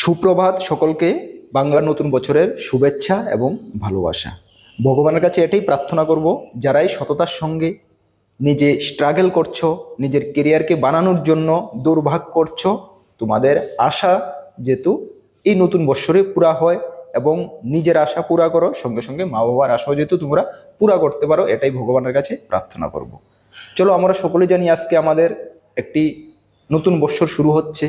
সুপ্রভাত সকলকে। বাংলা নতুন বছরের শুভেচ্ছা এবং ভালোবাসা। ভগবানের কাছে এটাই প্রার্থনা করব, যারাই সততার সঙ্গে নিজে স্ট্রাগল করছো, নিজের কেরিয়ারকে বানানোর জন্য দুর্ভাগ করছো, তোমাদের আশা যেহেতু এই নতুন বছরে পুরা হয় এবং নিজের আশা পুরা করো, সঙ্গে সঙ্গে মা বাবার আশাও যেহেতু তোমরা পুরা করতে পারো, এটাই ভগবানের কাছে প্রার্থনা করব। চলো আমরা সকলে জানি আজকে আমাদের একটি নতুন বছর শুরু হচ্ছে,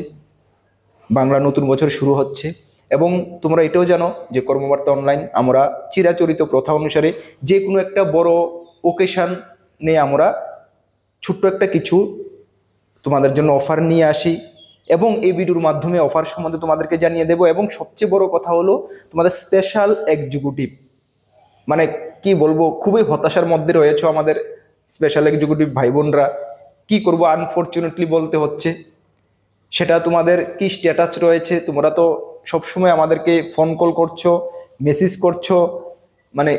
বাংলা নতুন বছর শুরু হচ্ছে। এবং তোমরা এটাও জানো যে কর্মবার্তা অনলাইন আমরা চিরাচরিত প্রথা অনুসারে যে কোনো একটা বড় ওকেশন নিয়ে আমরা ছোট্ট একটা কিছু তোমাদের জন্য অফার নিয়ে আসি এবং এই ভিডিওর মাধ্যমে অফার সম্বন্ধে তোমাদেরকে জানিয়ে দেব। এবং সবচেয়ে বড় কথা হলো তোমাদের স্পেশাল এক্সিকিউটিভ, মানে কি বলবো, খুবই হতাশার মধ্যে রয়েছে আমাদের স্পেশাল এক্সিকিউটিভ ভাই বোনরা। কি করবো, আনফরচুনেটলি বলতে হচ্ছে। সেটা তোমাদের কি স্ট্যাটাস রয়েছে, তোমরা তো সবসময় আমাদেরকে ফোন কল করছো, মেসেজ করছো, মানে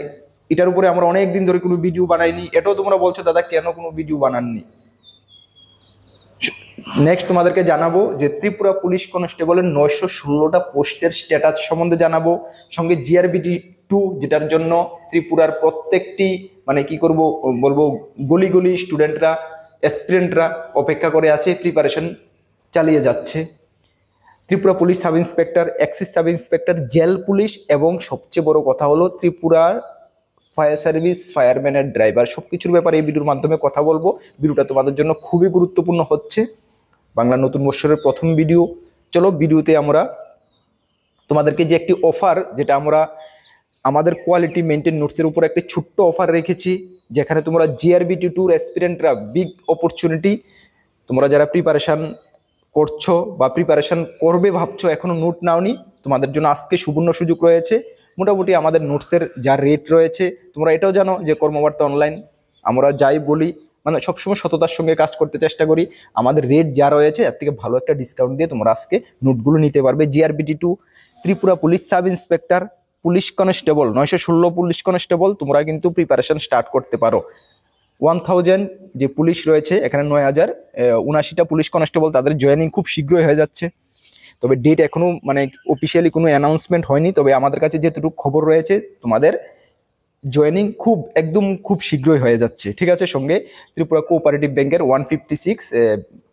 এটার উপরে আমরা অনেক দিন ধরে কোনো ভিডিও বানাইনি, এটাও তোমরা বলছো দাদা কেন কোনো ভিডিও বানাননি। নেক্সট তোমাদেরকে জানাবো যে ত্রিপুরা পুলিশ কনস্টেবলের 916টা পোস্টের স্ট্যাটাস সম্বন্ধে জানাবো, সঙ্গে জিআরবিটি 2 যেটার জন্য ত্রিপুরার প্রত্যেকটি মানে কি করব বলবো গলি গলি স্টুডেন্টরা, অ্যাসপিরেন্টরা অপেক্ষা করে আছে, প্রিপারেশন চালিয়ে যাচ্ছে। Tripura police sub inspector, excise sub inspector, jail police এবং সবচেয়ে বড় কথা হলো ত্রিপুরার ফায়ার সার্ভিস, ফায়ারম্যানের ড্রাইভার, সব কিছুর ব্যাপারে এই ভিডিওর মাধ্যমে কথা বলবো। ভিডিওটা তোমাদের জন্য খুবই গুরুত্বপূর্ণ হচ্ছে, বাংলা নতুন বছরের প্রথম ভিডিও। চলো ভিডিওতে আমরা তোমাদেরকে যে একটি অফার, যেটা আমরা আমাদের কোয়ালিটি মেনটেন নোটসের উপর একটি ছোট্ট অফার রেখেছি, যেখানে তোমরা জিআরবিটি 2 অ্যাসপিরেন্টরা বিগ অপরচুনিটি, তোমরা যারা প্রিপারেশন করছো বা প্রিপারেশন করবে ভাবছো এখনো নোট নাওনি, তোমাদের জন্য আজকে সুবর্ণ সুযোগ রয়েছে। মোটামুটি আমাদের নোটসের যা রেট রয়েছে, তোমরা এটাও জানো যে কর্মবার্তা অনলাইন আমরা যাই বলি মানে সবসময় সততার সঙ্গে কাজ করতে চেষ্টা করি। আমাদের রেট যা রয়েছে এর থেকে ভালো একটা ডিসকাউন্ট দিয়ে তোমরা আজকে নোটগুলো নিতে পারবে। GRBT 2 Tripura police sub inspector, police constable 916 police constable, তোমরা কিন্তু প্রিপারেশন স্টার্ট করতে পারো। 1000 যে পুলিশ রয়েছে, এখানে 9079টা পুলিশ কনস্টেবল, তাদের জয়েনিং খুব শীঘ্রই হয়ে যাচ্ছে। তবে ডেট এখনো মানে অফিসিয়ালি কোনো অ্যানাউন্সমেন্ট হয়নি, তবে আমাদের কাছে যেটুকু খবর রয়েছে তোমাদের জয়েনিং খুব শীঘ্রই হয়ে যাচ্ছে, ঠিক আছে। সঙ্গে ত্রিপুরা কোঅপারেটিভ ব্যাংকের 156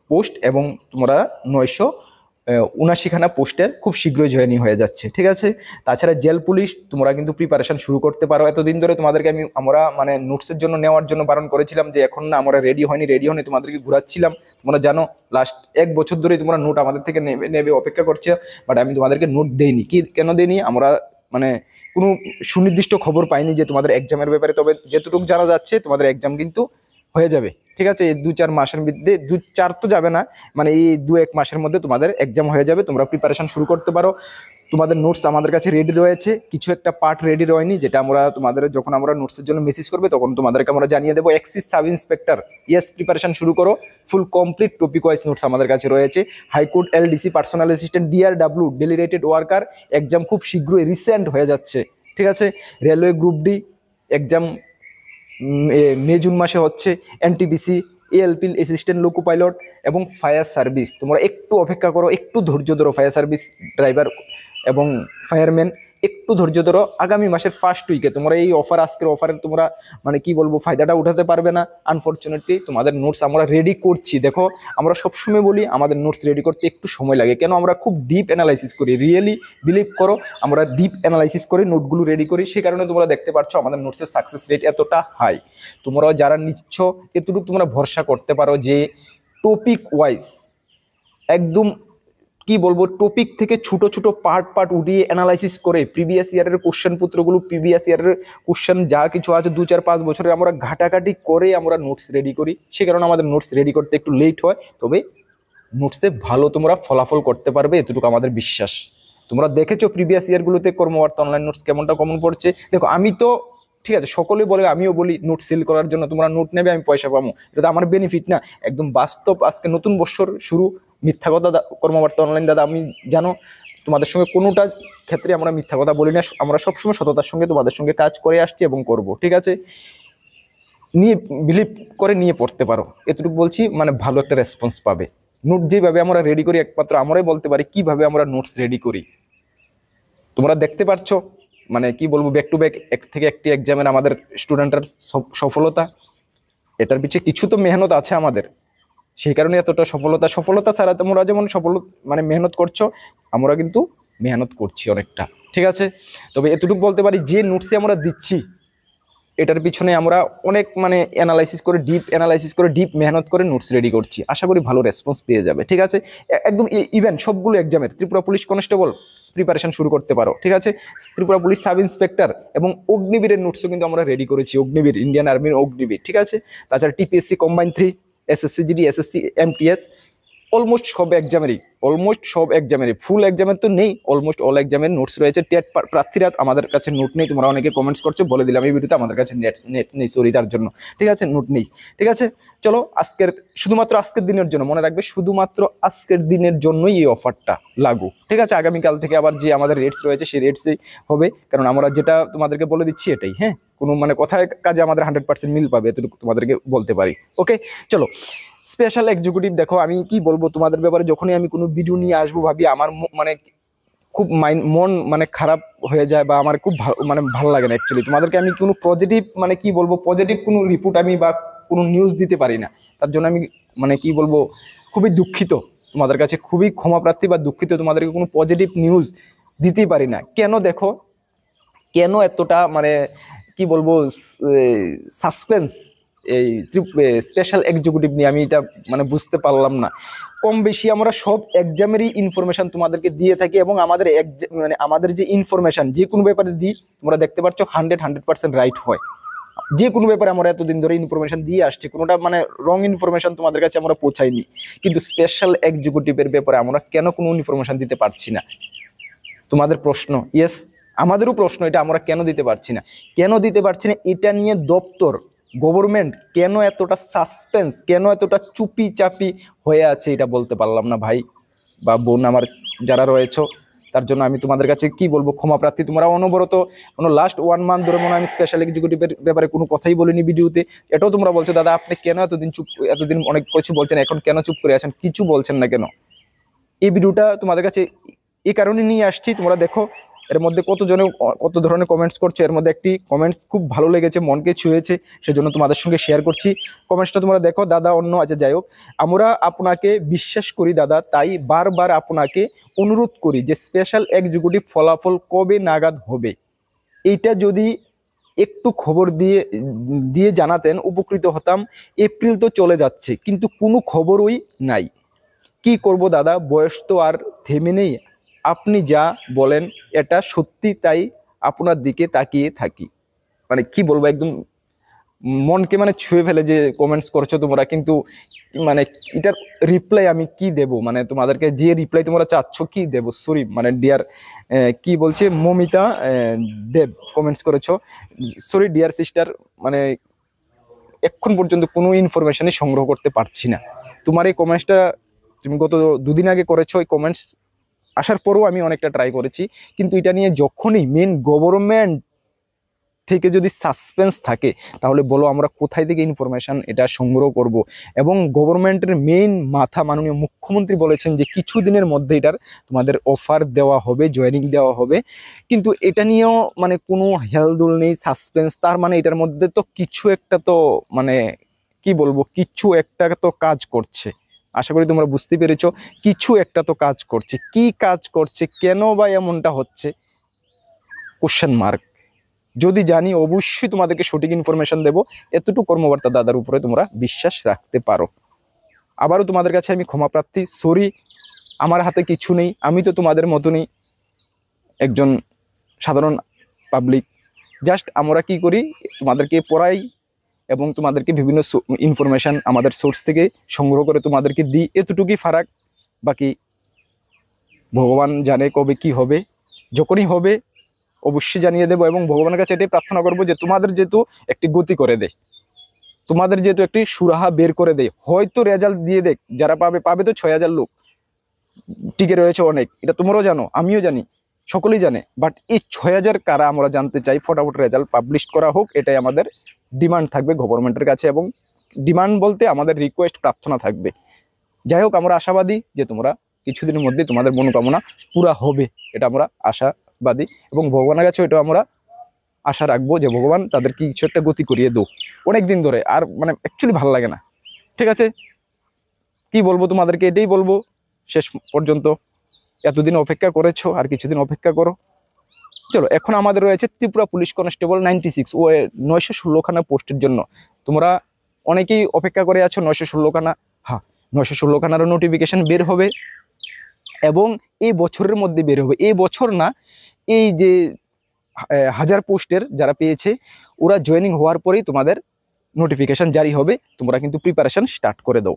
পোস্ট এবং তোমরা 979খানা পোস্টের খুব শীঘ্রই জয়েনিং হয়ে যাচ্ছে, ঠিক আছে। তাছাড়া জেল পুলিশ তোমরা কিন্তু প্রিপারেশন শুরু করতে পারো। এতদিন ধরে তোমাদেরকে আমরা মানে নোটসের জন্য নেওয়ার জন্য বারণ করেছিলাম যে এখন না আমরা রেডি হয়নি, তোমাদেরকে ঘুরাচ্ছিলাম। তোমরা জানো লাস্ট 1 বছর ধরে তোমরা নোট আমাদের থেকে নেবে অপেক্ষা করছে, বাট আমি তোমাদেরকে নোট দেইনি। কেন দেইনি, আমরা মানে কোনো সুনির্দিষ্ট খবর পাইনি যে তোমাদের এক্সামের ব্যাপারে। তবে যেটুকু জানা যাচ্ছে তোমাদের এক্সাম কিন্তু হয়ে যাবে, ঠিক আছে। এই 2-4 মাসের মধ্যে, 2-4 তো যাবে না, মানে এই 2-1 মাসের মধ্যে তোমাদের এক্সাম হয়ে যাবে, তোমরা প্রিপারেশন শুরু করতে পারো। তোমাদের নোটস আমাদের কাছে রেডি রয়েছে, কিছু একটা পার্ট রেডি রয়নি, যেটা আমরা তোমাদের যখন আমরা নোটসের জন্য মেসেজ করবে তখন তোমাদেরকে আমরা জানিয়ে দেবো। Excise sub inspector, yes preparation শুরু করো, full complete topic wise notes আমাদের কাছে রয়েছে। High court, LDC, personal assistant, DRW, delegated worker exam খুব শীঘ্রই রিসেন্ট হয়ে যাচ্ছে, ঠিক আছে। Railway group D exam May June মাসে হচ্ছে। NTPC, ALP assistant loco pilot এবং ফায়ার সার্ভিস, তোমরা একটু অপেক্ষা করো, একটু ধৈর্য ধরো। ফায়ার সার্ভিস ড্রাইভার এবং ফায়ারম্যান একটু ধৈর্য ধরো, আগামী মাসের ফার্স্ট উইকে তোমরা এই অফার, আজকের অফারের তোমরা মানে কি বলবো ফায়দাটা উঠাতে পারবে না। আনফরচুনেটলি তোমাদের নোটস আমরা রেডি করছি। দেখো আমরা সবসময় বলি আমাদের নোটস রেডি করতে একটু সময় লাগে, কেন আমরা খুব ডিপ অ্যানালাইসিস করি, রিয়েলি বিলিভ করো আমরা ডিপ অ্যানালাইসিস করে নোটগুলো রেডি করি, সেই কারণে তোমরা দেখতে পাচ্ছ আমাদের নোটসের সাকসেস রেট এতটা হাই। তোমরাও যারা নিচ্ছ এতটুকু তোমরা ভরসা করতে পারো যে টপিক ওয়াইজ একদম কি বলবো টপিক থেকে ছোট ছোট পার্ট উঠিয়ে অ্যানালাইসিস করে প্রিভিয়াস ইয়ারের কোশ্চেন পত্রগুলো, প্রিভিয়াস ইয়ারের কোশ্চেন যা কিছু আছে 2-4-5 বছরে আমরা ঘাটাঘাটি করে আমরা নোটস রেডি করি, সে কারণে আমাদের নোটস রেডি করতে একটু লেট হয়। তবে নোটসে ভালো তোমরা ফলাফল করতে পারবে, এতটুকু আমাদের বিশ্বাস। তোমরা দেখেছো প্রিভিয়াস ইয়ারগুলোতে কর্মবার্তা অনলাইন নোটস কেমনটা কমন পড়ছে। দেখো আমি তো ঠিক আছে সকলে বলে, আমিও বলি নোট সেল করার জন্য তোমরা নোট নেবে আমি পয়সা পাবো, এটা তো আমার বেনিফিট না, একদম বাস্তব। আজকে নতুন বছর শুরু, মিথ্যা কথা কর্মবার্তা অনলাইন দাদা আমি জানো তোমাদের সঙ্গে কোনোটা ক্ষেত্রে আমরা মিথ্যা কথা বলি না, আমরা সবসময় সততার সঙ্গে তোমাদের সঙ্গে কাজ করে আসছি এবং করব, ঠিক আছে। নিয়ে বিলিভ করে নিয়ে পড়তে পারো, এতটুকু বলছি, মানে ভালো একটা রেসপন্স পাবে। নোট যেভাবে আমরা রেডি করি একমাত্র আমরাই বলতে পারি কিভাবে আমরা নোটস রেডি করি। তোমরা দেখতে পাচ্ছ মানে কি বলবো, ব্যাক টু ব্যাক এক থেকে একটি এক্সামের আমাদের স্টুডেন্টের সফলতা, এটার পিছিয়ে কিছু তো মেহনত আছে আমাদের, সেই কারণে এতটা সফলতা ছাড়া তোমরা যেমন মানে মেহনত করছো, আমরা কিন্তু মেহনত করছি অনেকটা, ঠিক আছে। তবে এতটুকু বলতে পারি যে নোটসে আমরা দিচ্ছি এটার পিছনে আমরা অনেক মানে অ্যানালাইসিস করে ডিপ মেহনত করে নোটস রেডি করছি, আশা করি ভালো রেসপন্স পেয়ে যাবে, ঠিক আছে। একদম ইভেন সবগুলো এক্সামের ত্রিপুরা পুলিশ কনস্টেবল প্রিপারেশন শুরু করতে পারো, ঠিক আছে। ত্রিপুরা পুলিশ সাব ইন্সপেক্টর এবং অগ্নিবীরের নোটসও কিন্তু আমরা রেডি করেছি, অগ্নিবীর ইন্ডিয়ান আর্মির অগ্নিবীর, ঠিক আছে। তাছাড়া TPSC combine 3, SSC GD, SSC MTS, almost সব এক্সামেরই ফুল এক্সামের তো নেই, অলমোস্ট অল এক্সামের নোটস রয়েছে। টেট প্রার্থীরা আমাদের কাছে নোট নেই, তোমরা অনেকে কমেন্টস করছো, বলে দিলাম এই ভিডিওতে আমাদের কাছে নেট নেই, সরি তার জন্য, ঠিক আছে, নোট নেই, ঠিক আছে। চলো শুধুমাত্র আজকের দিনের জন্য, মনে রাখবে শুধুমাত্র আজকের দিনের জন্যই এই অফারটা লাগু, ঠিক আছে। আগামীকাল থেকে আবার যে আমাদের রেটস রয়েছে সেই রেটসই হবে, কারণ আমরা যেটা তোমাদেরকে বলে দিচ্ছি এটাই, হ্যাঁ, কোনো মানে কথায় কাজে আমাদের 100% মিল পাবে, এতটুকু তোমাদেরকে বলতে পারি। ওকে, চলো। স্পেশাল এক্সিকিউটিভ, দেখো আমি কি বলবো তোমাদের ব্যাপারে, যখনই আমি কোনো ভিডিও নিয়ে আসবো ভাবি আমার মানে খুব মন মানে খারাপ হয়ে যায়, বা আমার খুব ভালো লাগে না অ্যাকচুয়ালি। তোমাদেরকে আমি কোনো পজিটিভ মানে কি বলবো, পজিটিভ কোনো রিপোর্ট আমি বা কোনো নিউজ দিতে পারি না, তার জন্য আমি মানে কি বলবো খুবই দুঃখিত, তোমাদের কাছে খুবই ক্ষমাপ্রার্থী বা দুঃখিত, তোমাদেরকে কোনো পজিটিভ নিউজ দিতেই পারি না। কেন দেখো, কেন এতটা মানে কি বলবো সাসপেন্স এই স্পেশাল এক্সিকিউটিভ নিয়ে, আমি এটা মানে বুঝতে পারলাম না। কম বেশি আমরা সব এক্সামেরই ইনফরমেশন তোমাদেরকে দিয়ে থাকি, এবং আমাদের মানে আমাদের যে ইনফরমেশন যে কোনো ব্যাপারে দিই, তোমরা দেখতে পাচ্ছ 100% রাইট হয়। যে কোনো ব্যাপারে আমরা এতদিন ধরে ইনফরমেশন দিয়ে আসছি, কোনোটা মানে রং ইনফরমেশন তোমাদের কাছে আমরা পৌঁছাইনি, কিন্তু স্পেশাল এক্সিকিউটিভের ব্যাপারে আমরা কেন কোনো ইনফরমেশন দিতে পারছি না? তোমাদের প্রশ্ন, ইয়েস আমাদেরও প্রশ্ন, এটা আমরা কেন দিতে পারছি না, এটা নিয়ে দপ্তর গভর্নমেন্ট কেন এতটা সাসপেন্স, কেন এতটা চুপি চাপি হয়ে আছে, এটা বলতে পারলাম না ভাই বা বোন আমার যারা রয়েছে, তার জন্য আমি তোমাদের কাছে কি বলবো ক্ষমাপ্রার্থী। তোমরা অনবরত লাস্ট 1 মান্থ ধরে মনে হয় আমি স্পেশাল এক্সিকিউটিভের ব্যাপারে কোনো কথাই বলিনি ভিডিওতে, এটাও তোমরা বলছো দাদা আপনি কেন এতদিন অনেক কিছু বলছেন, এখন কেন চুপ করে আছেন, কিছু বলছেন না কেন? এই ভিডিওটা তোমাদের কাছে এই কারণে নিয়ে আসছি, তোমরা দেখো এর মধ্যে কত ধরনের কমেন্টস করছে, এর মধ্যে একটি কমেন্টস খুব ভালো লেগেছে, মনকে ছুঁয়েছে, সেজন্য তোমাদের সঙ্গে শেয়ার করছি। কমেন্টসটা তোমরা দেখো, দাদা আচ্ছা যাই হোক, আমরা আপনাকে বিশ্বাস করি দাদা, তাই বারবার আপনাকে অনুরোধ করি যে স্পেশাল এক্সিকিউটিভ ফলাফল কবে নাগাদ হবে, এইটা যদি একটু খবর দিয়ে জানাতেন উপকৃত হতাম। এপ্রিল তো চলে যাচ্ছে কিন্তু কোনো খবরই নাই, কি করব দাদা, বয়স তো আর থেমে নেই, আপনি যা বলেন এটা সত্যি, তাই আপনার দিকে তাকিয়ে থাকি। মানে কি বলবো, একদম মনকে মানে ছুঁয়ে ফেলে যে কমেন্টস করছো তোমরা, কিন্তু মানে এটার রিপ্লাই আমি কি দেব, মানে তোমাদেরকে যে রিপ্লাই তোমরা চাচ্ছ কি দেব, সরি মানে ডিয়ার কি বলছে মমিতা দেব কমেন্টস করেছো, সরি ডিয়ার সিস্টার, মানে এখন পর্যন্ত কোনো ইনফরমেশনই সংগ্রহ করতে পারছি না। তোমার এই কমেন্টসটা তুমি গত 2 দিন আগে করেছো, এই কমেন্টস আসার পরেও আমি অনেকটা ট্রাই করেছি, কিন্তু এটা নিয়ে যখনই মেন গভর্নমেন্ট থেকে যদি সাসপেন্স থাকে, তাহলে বলো আমরা কোথায় থেকে ইনফরমেশন এটা সংগ্রহ করব। এবং গভর্নমেন্টের মেইন মাথা মাননীয় মুখ্যমন্ত্রী বলেছেন যে কিছু দিনের মধ্যে এটার তোমাদের অফার দেওয়া হবে, জয়েনিং দেওয়া হবে, কিন্তু এটা নিয়েও মানে কোনো হেলদোল নেই, সাসপেন্স, তার মানে এটার মধ্যে তো কিছু একটা তো মানে কি বলবো, কিছু একটা তো কাজ করছে, আশা করি তোমরা বুঝতে পেরেছো, কিছু একটা তো কাজ করছে, কি কাজ করছে, কেন বা এমনটা হচ্ছে, কোশ্চেন মার্ক। যদি জানি অবশ্যই তোমাদেরকে সঠিক ইনফরমেশন দেব, এতটুকু কর্মকর্তা দাদার উপরে তোমরা বিশ্বাস রাখতে পারো। আবারও তোমাদের কাছে আমি ক্ষমাপ্রার্থী, সরি আমার হাতে কিছু নেই, আমি তো তোমাদের মতনই একজন সাধারণ পাবলিক, জাস্ট আমরা কি করি তোমাদেরকে পড়াই এবং তোমাদেরকে বিভিন্ন ইনফরমেশন আমাদের সোর্স থেকে সংগ্রহ করে তোমাদেরকে দিই, এতটুকুই ফারাক। বাকি ভগবান জানে কবে কি হবে, যখনই হবে অবশ্যই জানিয়ে দেবো, এবং ভগবানের কাছে এটাই প্রার্থনা করবো যে তোমাদের যেহেতু একটি গতি করে দেয়, তোমাদের যেহেতু একটি সুরাহা বের করে দেয়, হয়তো রেজাল্ট দিয়ে দেখ, যারা পাবে তো 6000 লোক টিকে রয়েছে অনেক, এটা তোমরাও জানো আমিও জানি সকলেই জানে, বাট এই 6000 কারা আমরা জানতে চাই, ফটাফট রেজাল্ট পাবলিশ করা হোক, এটাই আমাদের ডিমান্ড থাকবে গভর্নমেন্টের কাছে, এবং ডিমান্ড বলতে আমাদের রিকোয়েস্ট প্রার্থনা থাকবে। যাই হোক, আমরা আশাবাদী যে তোমরা কিছুদিনের মধ্যে তোমাদের মনোকামনা পুরা হবে, এটা আমরা আশাবাদী, এবং ভগবানের কাছে এটা আমরা আশা রাখবো যে ভগবান তাদের কিছু একটা গতি করিয়ে দো। অনেক দিন ধরে আর মানে অ্যাকচুয়ালি ভালো লাগে না। ঠিক আছে, কি বলবো তোমাদেরকে, এটাই বলবো শেষ পর্যন্ত। এতদিন অপেক্ষা করেছো, আর কিছুদিন অপেক্ষা করো। চলো, এখন আমাদের রয়েছে ত্রিপুরা পুলিশ কনস্টেবল 96 ও 916খানা পোস্টের জন্য। তোমরা অনেকেই অপেক্ষা করে আছো 916খানা। হ্যাঁ, 916খানারও নোটিফিকেশন বের হবে, এবং এই বছরের মধ্যে বের হবে। এই বছর না, এই যে 1000 পোস্টের যারা পেয়েছে, ওরা জয়েনিং হওয়ার পরেই তোমাদের নোটিফিকেশন জারি হবে। তোমরা কিন্তু প্রিপারেশন স্টার্ট করে দাও।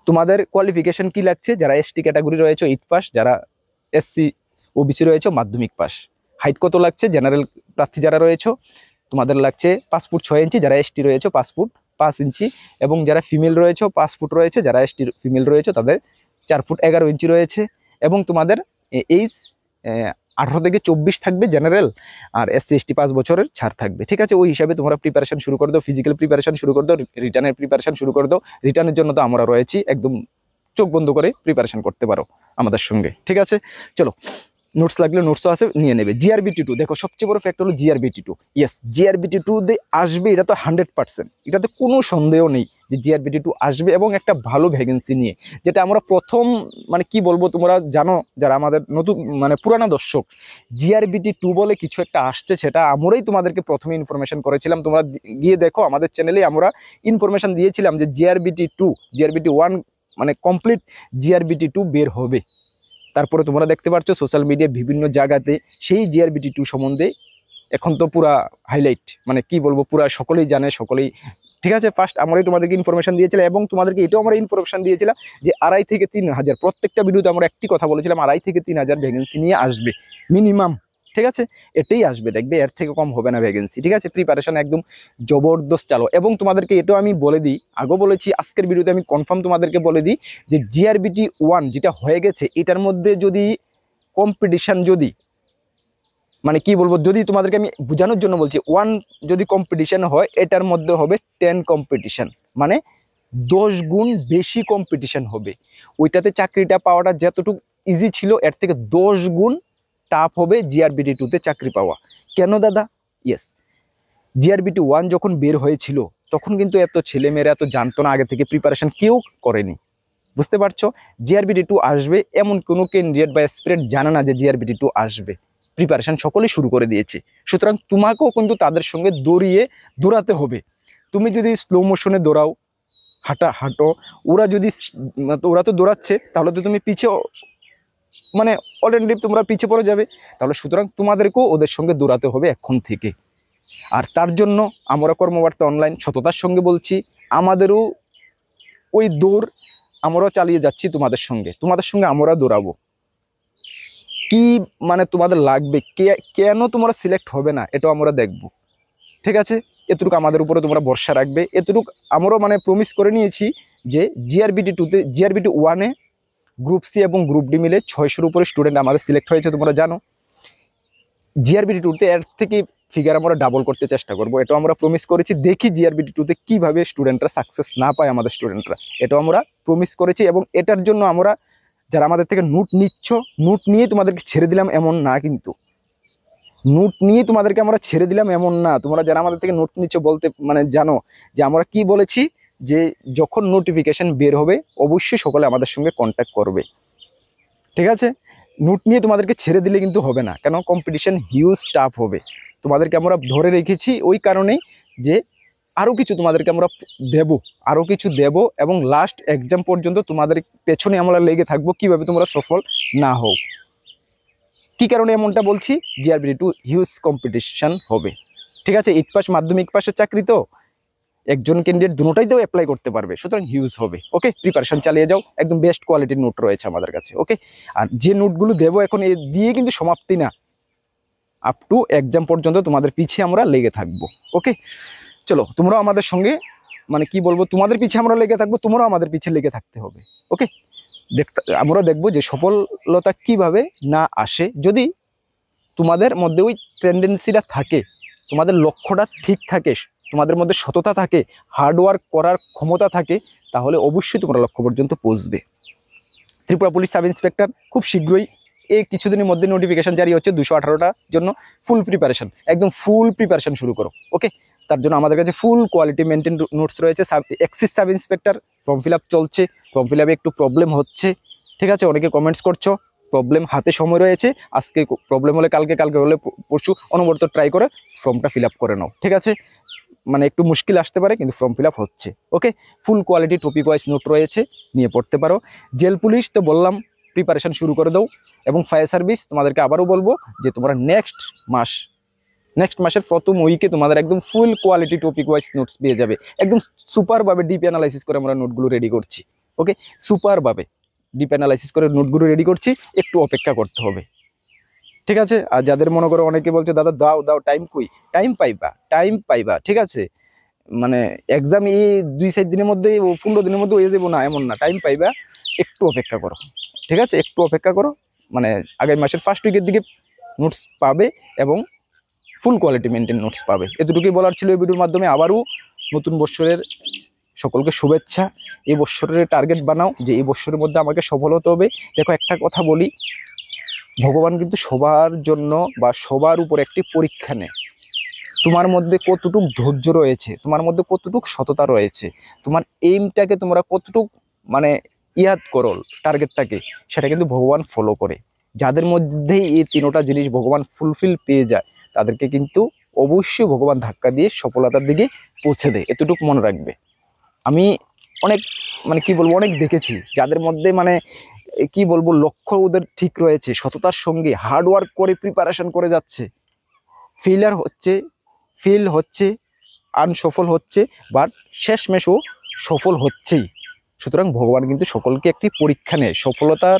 তোমাদের কোয়ালিফিকেশন কি লাগছে? যারা এসটি ক্যাটাগরি রয়েছে 8 পাস, যারা এসসি ওবিসি রয়েছে মাধ্যমিক পাস। হাইট কত লাগছে? জেনারেল প্রার্থী যারা রয়েছে তোমাদের লাগছে 5 ফুট 6 ইঞ্চি, যারা এসটি রয়েছে 5 ফুট 5 ইঞ্চি, এবং যারা ফিমেল রয়েছে 5 ফুট রয়েছে, যারা এসটি ফিমেল রয়েছে তাদের 4 ফুট 11 ইঞ্চি রয়েছে। এবং তোমাদের এইজ 18 থেকে 24 থাকবে জেনারেল, আর এসসি এসটি 5 বছরের ছাড় থাকবে। ঠিক আছে, ওই হিসাবে তোমরা প্রিপারেশন শুরু করে দাও, ফিজিক্যাল প্রিপারেশন শুরু করে দাও, রিটার্নের প্রিপারেশন শুরু করে দাও। রিটার্নের জন্য তো আমরা রয়েছি, একদম চোখ বন্ধ করে প্রিপারেশন করতে পারো আমাদের সঙ্গে। ঠিক আছে, চলো, নোটস লাগলে নোটসও আছে, নিয়ে নেবে। GRBT2 দেখো, সবচেয়ে বড় ফ্যাক্টর হলো GRBT2। ইয়েস, GRBT2 আসবে, এটা তো 100%, এটাতে কোনো সন্দেহ নেই যে GRBT2 আসবে, এবং একটা ভালো ভ্যাকেন্সি নিয়ে। যেটা আমরা প্রথম মানে কি বলবো, তোমরা জানো যারা আমাদের নতুন মানে পুরানো দর্শক, GRBT2 বলে কিছু একটা আসছে, সেটা আমরাই তোমাদেরকে প্রথমে ইনফরমেশন করেছিলাম। তোমরা গিয়ে দেখো, আমাদের চ্যানেলে আমরা ইনফরমেশন দিয়েছিলাম যে GRBT2 GRBT1 মানে কমপ্লিট GRBT2 বের হবে। তারপরে তোমরা দেখতে পাচ্ছ সোশ্যাল মিডিয়া বিভিন্ন জায়গাতে সেই GRBT2 সম্বন্ধে এখন তো পুরা হাইলাইট, মানে কি বলবো, পুরা সকলেই জানে, সকলেই। ঠিক আছে, ফার্স্ট আমরাই তোমাদেরকে ইনফরমেশন দিয়েছিলাম, এবং তোমাদেরকে এটাও আমরা ইনফরমেশন দিয়েছিলাম যে 2.5 থেকে 3 হাজার, প্রত্যেকটা ভিডিওতে আমরা একটি কথা বলেছিলাম, 2.5 থেকে 3 হাজার ভ্যাকেন্সি নিয়ে আসবে মিনিমাম। ঠিক আছে, এটাই আসবে, দেখবে এর থেকে কম হবে না ভ্যাকেন্সি। ঠিক আছে, প্রিপারেশন একদম জবরদস্ত চালো। এবং তোমাদেরকে এটাও আমি বলে দিই, আগেও বলেছি, আজকের ভিডিওতে আমি কনফার্ম তোমাদেরকে বলে দিই যে GRBT1 যেটা হয়ে গেছে, এটার মধ্যে যদি কম্পিটিশান, যদি মানে কি বলবো, যদি তোমাদেরকে আমি বোঝানোর জন্য বলছি, 1 যদি কম্পিটিশান হয়, এটার মধ্যে হবে 10 কম্পিটিশান, মানে 10 গুণ বেশি কম্পিটিশান হবে। ওইটাতে চাকরিটা পাওয়াটা যতটুকু ইজি ছিল, এর থেকে 10 গুণ টাফ হবে GRBT2তে চাকরি পাওয়া। কেন দাদা? ইয়েস, GRBT1 যখন বের হয়েছিল তখন কিন্তু এত ছেলেমেয়েরা এত জানতো না, আগে থেকে প্রিপারেশন কেউ করেনি। বুঝতে পারছো, GRBT2 আসবে এমন কোনো ক্যান্ডিডেট বা অ্যাসপিরেন্ট জানে না যে GRBT2 আসবে। প্রিপারেশন সকলেই শুরু করে দিয়েছে, সুতরাং তোমাকেও কিন্তু তাদের সঙ্গে দৌড়াতে হবে। তুমি যদি স্লো মোশনে দৌড়াও, হাঁটো, ওরা তো দৌড়াচ্ছে, তাহলে তো তুমি পিছিয়ে, মানে অলরেডি তোমরা পিছিয়ে পড়ে যাবে। তাহলে সুতরাং তোমাদেরকেও ওদের সঙ্গে দৌড়াতে হবে এখন থেকে। আর তার জন্য আমরা কর্মবার্তা অনলাইন সততার সঙ্গে বলছি, আমাদেরও ওই দৌড় আমরাও চালিয়ে যাচ্ছি তোমাদের সঙ্গে আমরা দৌড়াবো। কি মানে তোমাদের লাগবে, কেন তোমরা সিলেক্ট হবে না, এটাও আমরা দেখব। ঠিক আছে, এতটুকু আমাদের উপরে তোমরা ভরসা রাখবে। এতটুকু আমরাও মানে প্রমিস করে নিয়েছি যে GRBT2তে, GRBT1-এ গ্রুপ সি এবং গ্রুপ ডি মিলে 600-র উপরে স্টুডেন্ট আমাদের সিলেক্ট হয়েছে, তোমরা জানো। GRBT2তে এর থেকে ফিগার আমরা ডাবল করতে চেষ্টা করবো, এটাও আমরা প্রমিস করেছি। দেখি GRBT2তে কীভাবে স্টুডেন্টরা সাকসেস না পায়, আমাদের স্টুডেন্টরা, এটাও আমরা প্রমিস করেছি। এবং এটার জন্য আমরা, যারা আমাদের থেকে নোট নিচ্ছ, নোট নিয়ে তোমাদেরকে ছেড়ে দিলাম এমন না, কিন্তু নোট নিয়ে তোমাদেরকে আমরা ছেড়ে দিলাম এমন না। তোমরা যারা আমাদের থেকে নোট নিচ্ছ বলতে মানে জানো যে আমরা কি বলেছি, যে যখন নোটিফিকেশন বের হবে অবশ্যই সকলে আমাদের সঙ্গে কন্ট্যাক্ট করবে। ঠিক আছে, নোট নিয়ে তোমাদেরকে ছেড়ে দিলে কিন্তু হবে না, কেন কম্পিটিশন হিউজ টাফ হবে। তোমাদেরকে আমরা ধরে রেখেছি ওই কারণেই যে আরও কিছু তোমাদেরকে আমরা আরও কিছু দেব, এবং লাস্ট এক্সাম পর্যন্ত তোমাদের পেছনে আমরা লেগে থাকবো, কিভাবে তোমরা সফল না হও। কী কারণে এমনটা বলছি, GRBT2 হিউজ কম্পিটিশান হবে। ঠিক আছে, 8 পাস মাধ্যমিক পাশের চাকরি তো একজন ক্যান্ডিডেট দুটোটাইতেও অ্যাপ্লাই করতে পারবে, সুতরাং হিউজ হবে। ওকে, প্রিপারেশন চালিয়ে যাও, একদম বেস্ট কোয়ালিটির নোট রয়েছে আমাদের কাছে। ওকে, আর যে নোটগুলো দেবো এখন এ দিয়ে কিন্তু সমাপ্তি না, আপ টু এক্সাম পর্যন্ত তোমাদের পিছিয়ে আমরা লেগে থাকবো। ওকে, চলো, তোমরাও আমাদের সঙ্গে মানে কি বলবো, তোমাদের পিছিয়ে আমরা লেগে থাকবো, তোমরাও আমাদের পিছিয়ে লেগে থাকতে হবে। ওকে, আমরা দেখবো যে সফলতা কিভাবে না আসে, যদি তোমাদের মধ্যে ওই টেন্ডেন্সিটা থাকে, তোমাদের লক্ষ্যটা ঠিক থাকে, তোমাদের মধ্যে সততা থাকে, হার্ডওয়ার্ক করার ক্ষমতা থাকে, তাহলে অবশ্যই তোমরা লক্ষ্য পর্যন্ত পৌঁছবে। ত্রিপুরা পুলিশ সাব ইন্সপেক্টর খুব শীঘ্রই এই কিছুদিনের মধ্যে নোটিফিকেশন জারি হচ্ছে 218টার জন্য। ফুল প্রিপারেশন, একদম ফুল প্রিপারেশন শুরু করো। ওকে, তার জন্য আমাদের কাছে ফুল কোয়ালিটি মেনটেন নোটস রয়েছে। Axis sub inspector form fill up চলছে, ফর্ম ফিল আপে একটু প্রবলেম হচ্ছে, ঠিক আছে, অনেকে কমেন্টস করছো, প্রবলেম হাতে সময় রয়েছে, আজকে প্রবলেম হলে কালকে, কালকে হলে পরশু, অনবরত ট্রাই করে ফর্মটা ফিল আপ করে নাও, ঠিক আছে। মানে একটু মুশকিল আসতে পারে, কিন্তু ফর্ম ফিল আপ হচ্ছে। Okay, full quality topic wise note রয়েছে, নিয়ে পড়তে পারো। জেল পুলিশ তো বললাম প্রিপারেশন শুরু করে দাও, এবং ফায়ার সার্ভিস তোমাদেরকে আবারও বলবো যে তোমরা নেক্সট মাসের প্রথম উইকে তোমাদের একদম ফুল কোয়ালিটি টপিক ওয়াইজ নোটস পেয়ে যাবে। একদম সুপারভাবে ডিপ অ্যানালাইসিস করে আমরা নোটগুলো রেডি করছি। ওকে, সুপারভাবে ডিপ অ্যানালাইসিস করে নোটগুলো রেডি করছি, একটু অপেক্ষা করতে হবে, ঠিক আছে। আর যাদের মনে করো অনেকে বলছে দাদা দাও দাও টাইম কই, টাইম পাইবা, ঠিক আছে। মানে এক্সাম এই 2-4 দিনের মধ্যে, 15 দিনের মধ্যে হয়ে যাবো না এমন না, টাইম পাইবা, একটু অপেক্ষা করো, ঠিক আছে, একটু অপেক্ষা করো। মানে আগামী মাসের ফার্স্ট উইকের দিকে নোটস পাবে, এবং ফুল কোয়ালিটি মেনটেন নোটস পাবে। এতটুকুই বলার ছিল এই ভিডিওর মাধ্যমে। আবারও নতুন বৎসরের সকলকে শুভেচ্ছা। এই বৎসরের টার্গেট বানাও যে এই বৎসরের মধ্যে আমাকে সফল হতে হবে। দেখো, একটা কথা বলি, ভগবান কিন্তু সবার জন্য বা সবার উপর একটি পরীক্ষা নেয়। তোমার মধ্যে কতটুক ধৈর্য রয়েছে, তোমার মধ্যে কতটুক সততা রয়েছে, তোমার এইমটাকে তোমরা কতটুক মানে ইয়াদ করো টার্গেটটাকে, সেটা কিন্তু ভগবান ফলো করে। যাদের মধ্যে এই তিনোটা জিনিস ভগবান ফুলফিল পেয়ে যায়, তাদেরকে কিন্তু অবশ্যই ভগবান ধাক্কা দিয়ে সফলতার দিকে পৌঁছে দেয়, এতটুকু মনে রাখবে। আমি অনেক মানে কি বলবো, অনেক দেখেছি যাদের মধ্যে মানে কি বলবো, লক্ষ্য ওদের ঠিক রয়েছে, সততার সঙ্গে হার্ডওয়ার্ক করে প্রিপারেশন করে যাচ্ছে, ফেল হচ্ছে, আনসফল হচ্ছে, বাট শেষমেশও সফল হচ্ছেই। সুতরাং ভগবান কিন্তু সকলকে একটি পরীক্ষা নেয় সফলতার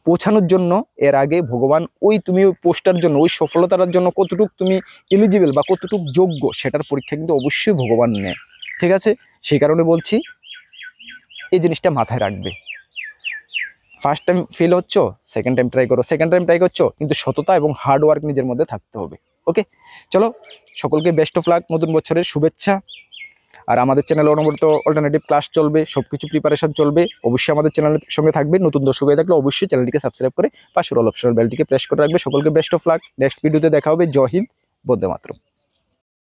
পৌঁছানোর জন্য। এর আগে ভগবান তুমি ওই পোস্টার জন্য, ওই সফলতার জন্য কতটুকু তুমি এলিজিবল বা কতটুকু যোগ্য, সেটার পরীক্ষা কিন্তু অবশ্যই ভগবান নেয়, ঠিক আছে। সেই কারণে বলছি এই জিনিসটা মাথায় রাখবে। ফার্স্ট টাইম ফেল হচ্ছ, সেকেন্ড টাইম ট্রাই করছো, কিন্তু সততা এবং হার্ডওয়ার্ক নিজের মধ্যে থাকতে হবে। ওকে, চলো, সকলকে বেস্ট অফ লাক, নতুন বছরের শুভেচ্ছা। আর আমাদের চ্যানেলে অনবরত অল্টারনেটিভ ক্লাস চলবে, সবকিছু প্রিপারেশন চলবে, অবশ্যই আমাদের চ্যানেলের সঙ্গে থাকবে। নতুন দর্শক হয়ে থাকলে অবশ্যই চ্যানেলটিকে সাবস্ক্রাইব করে পাশের অল অপশনাল বেলটিকে প্রেস করে রাখবে। সকলকে বেস্ট অফ লাক, নেক্সট ভিডিওতে দেখা হবে। জয় হিন্দ, বন্দে মাতরম।